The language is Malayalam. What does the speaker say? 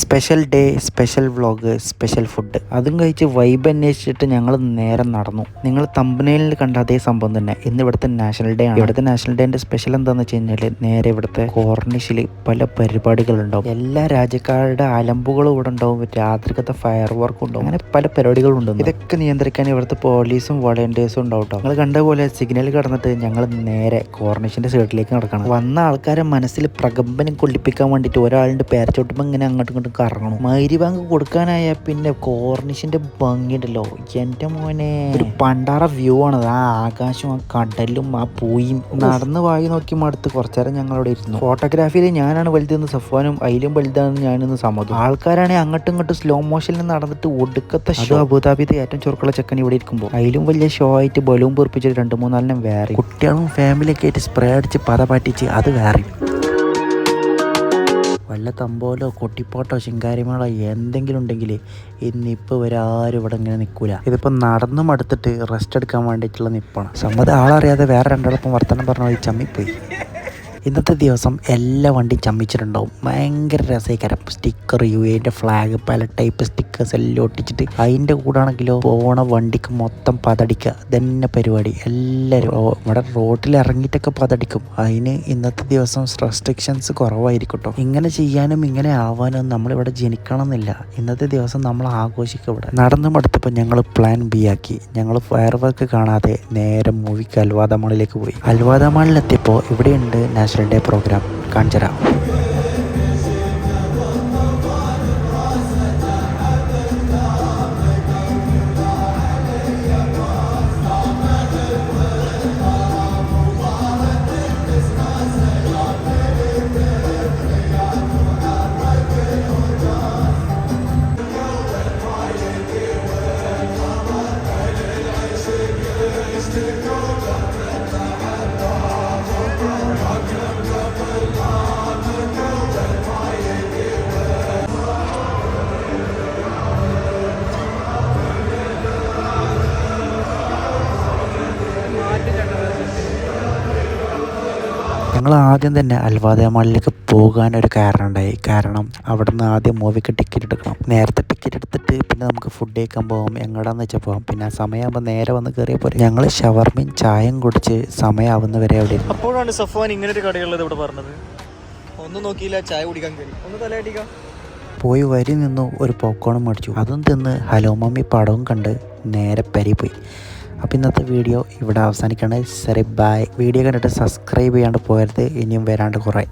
Special day, special vlog, special food അതും കഴിച്ച് വൈബ് അന്വേഷിച്ചിട്ട് ഞങ്ങൾ നേരെ നടന്നു. നിങ്ങൾ തമ്പനയിലിൽ കണ്ട അതേ സംഭവം തന്നെ. ഇന്ന് ഇവിടുത്തെ നാഷണൽ ഡേ ആണ്. ഇവിടുത്തെ നാഷണൽ ഡേന്റെ സ്പെഷ്യൽ എന്താണെന്ന് വെച്ച് കഴിഞ്ഞാൽ നേരെ ഇവിടുത്തെ കോർണിഷിൽ പല പരിപാടികളുണ്ടാവും. എല്ലാ രാജ്യക്കാരുടെ അലമ്പുകളും ഇവിടെ ഉണ്ടാവും. രാത്രിക്കത്തെ ഫയർ വർക്കും ഉണ്ടാവും. അങ്ങനെ പല പരിപാടികളും ഉണ്ടാവും. ഇതൊക്കെ നിയന്ത്രിക്കാൻ ഇവിടുത്തെ പോലീസും വളണ്ടിയേഴ്സും ഉണ്ടാവും. നിങ്ങൾ കണ്ട പോലെ സിഗ്നൽ കടന്നിട്ട് ഞങ്ങൾ നേരെ കോർണിഷിന്റെ സൈഡിലേക്ക് നടക്കണം. വന്ന ആൾക്കാരെ മനസ്സിൽ പ്രകമ്പനം കൊള്ളിപ്പിക്കാൻ വേണ്ടിയിട്ട് ഒരാളുടെ പേരച്ചോട്ടുമ്പോൾ ഇങ്ങനെ അങ്ങോട്ടും ഇങ്ങോട്ടും കറങ്ങണം. മൈരി ബാങ്ക് കൊടുക്കാനായ പിന്നെ കോർണിഷിന്റെ ഭംഗിയുണ്ടല്ലോ എൻ്റെ മോനെ, ഒരു പണ്ടാറ വ്യൂ ആണ്. ആ ആകാശവും ആ കടലും ആ പൂയും. നടന്ന് വായി നോക്കി മടുത്ത് കുറച്ചേരം ഞങ്ങളവിടെ ഇരുന്നു. ഫോട്ടോഗ്രാഫിയിൽ ഞാനാണ് വലുതെന്ന് സഫ്വാനും അതിലും വലുതാണെന്ന് ഞാനിന്ന് സമ്മതം. ആൾക്കാരാണെങ്കിൽ അങ്ങോട്ടും ഇങ്ങോട്ടും സ്ലോ മോഷനിൽ നടന്നിട്ട് ഒടുക്കത്തെ ഷോ. അബുദാബിത്തെ ഏറ്റവും ചുരുക്കുള്ള ചെക്കൻ ഇവിടെ ഇരിക്കുമ്പോൾ അതിലും വലിയ ഷോ ആയിട്ട് ബലൂൺ പൊറിപ്പിച്ചിട്ട് 2-3 വേറെ കുട്ടികളും ഫാമിലിയൊക്കെ ആയിട്ട് സ്പ്രേ അടിച്ച് പത പാറ്റിച്ച് അത് വേറെ. വല്ല തമ്പോലോ കൊട്ടിപ്പോട്ടോ ശിങ്കാരിമേളോ എന്തെങ്കിലും ഉണ്ടെങ്കിൽ ഇന്നിപ്പോൾ ഇവരാരും ഇവിടെ ഇങ്ങനെ നിൽക്കൂല. ഇതിപ്പോൾ നടന്നും അടുത്തിട്ട് റെസ്റ്റ് എടുക്കാൻ വേണ്ടിയിട്ടുള്ള നിപ്പാണ്. സമ്മതം ആളറിയാതെ വേറെ രണ്ടാളപ്പം വർത്തമാനം പറഞ്ഞ വഴി ചമ്മിപ്പോയി. ഇന്നത്തെ ദിവസം എല്ലാ വണ്ടിയും ചമ്മിച്ചിട്ടുണ്ടാവും. ഭയങ്കര രസകരം. സ്റ്റിക്കർ, UAE ഫ്ലാഗ്, പല ടൈപ്പ് സ്റ്റിക്കേഴ്സ് എല്ലാം ഒട്ടിച്ചിട്ട് അതിൻ്റെ കൂടെ ആണെങ്കിലോ പോണ വണ്ടിക്ക് മൊത്തം പതടിക്കുക. ഇതന്നെ പരിപാടി. എല്ലാവരും ഇവിടെ റോഡിൽ ഇറങ്ങിയിട്ടൊക്കെ പതടിക്കും. അതിന് ഇന്നത്തെ ദിവസം റെസ്ട്രിക്ഷൻസ് കുറവായിരിക്കും കേട്ടോ. ഇങ്ങനെ ചെയ്യാനും ഇങ്ങനെ ആവാനും നമ്മളിവിടെ ജനിക്കണമെന്നില്ല. ഇന്നത്തെ ദിവസം നമ്മൾ ആഘോഷിക്കുക. ഇവിടെ നടന്നു മടുത്തപ്പോൾ ഞങ്ങൾ പ്ലാൻ ബി ആക്കി. ഞങ്ങൾ ഫയർ വർക്ക് കാണാതെ നേരെ മൂവിക്ക് അൽവാദ മാളിലേക്ക് പോയി. അൽവാദ മാളിലെത്തിയപ്പോൾ ഇവിടെയുണ്ട് നാഷണൽ ഡേ പ്രോഗ്രാം. കാണിച്ചുതരാം. ഞങ്ങൾ ആദ്യം തന്നെ അൽവാദ മാളിലേക്ക് പോകാനൊരു കാരണം ഉണ്ടായി. കാരണം അവിടെ നിന്ന് ആദ്യം മൂവിക്ക് ടിക്കറ്റ് എടുക്കണം. നേരത്തെ ടിക്കറ്റ് എടുത്തിട്ട് പിന്നെ നമുക്ക് ഫുഡ് കഴിക്കാൻ പോകും. എങ്ങോട്ടാന്ന് വെച്ചാൽ പോകാം. പിന്നെ ആ സമയമാകുമ്പോൾ നേരെ വന്ന് കയറിയാൽ പോരെ. ഞങ്ങൾ ഷവർമയും ചായയും കുടിച്ച് സമയമാവുന്നവരെ അവിടെ ഇരുന്നു. അപ്പോഴാണ് സഫ്വാൻ ഇങ്ങനെ ഒരു കടയുള്ളത് ഇവിടെ പറഞ്ഞത്. ഒന്നും നോക്കിയില്ല, ചായ കുടിക്കാൻ കയറി. ഒന്ന് തലയടിക്കാം. പോയി വരി നിന്നു ഒരു പോപ്കോണും മേടിച്ചു. അതും തിന്ന് ഹലോ മമ്മി പടവും കണ്ട് നേരെ പരി പോയി. അപ്പോൾ ഇന്നത്തെ വീഡിയോ ഇവിടെ അവസാനിക്കുകയാണ്. ശരി, ബൈ. വീഡിയോ കണ്ടിട്ട് സബ്സ്ക്രൈബ് ചെയ്യാണ്ട് പോകരുത്. ഇനിയും വരാണ്ട് കുറേ.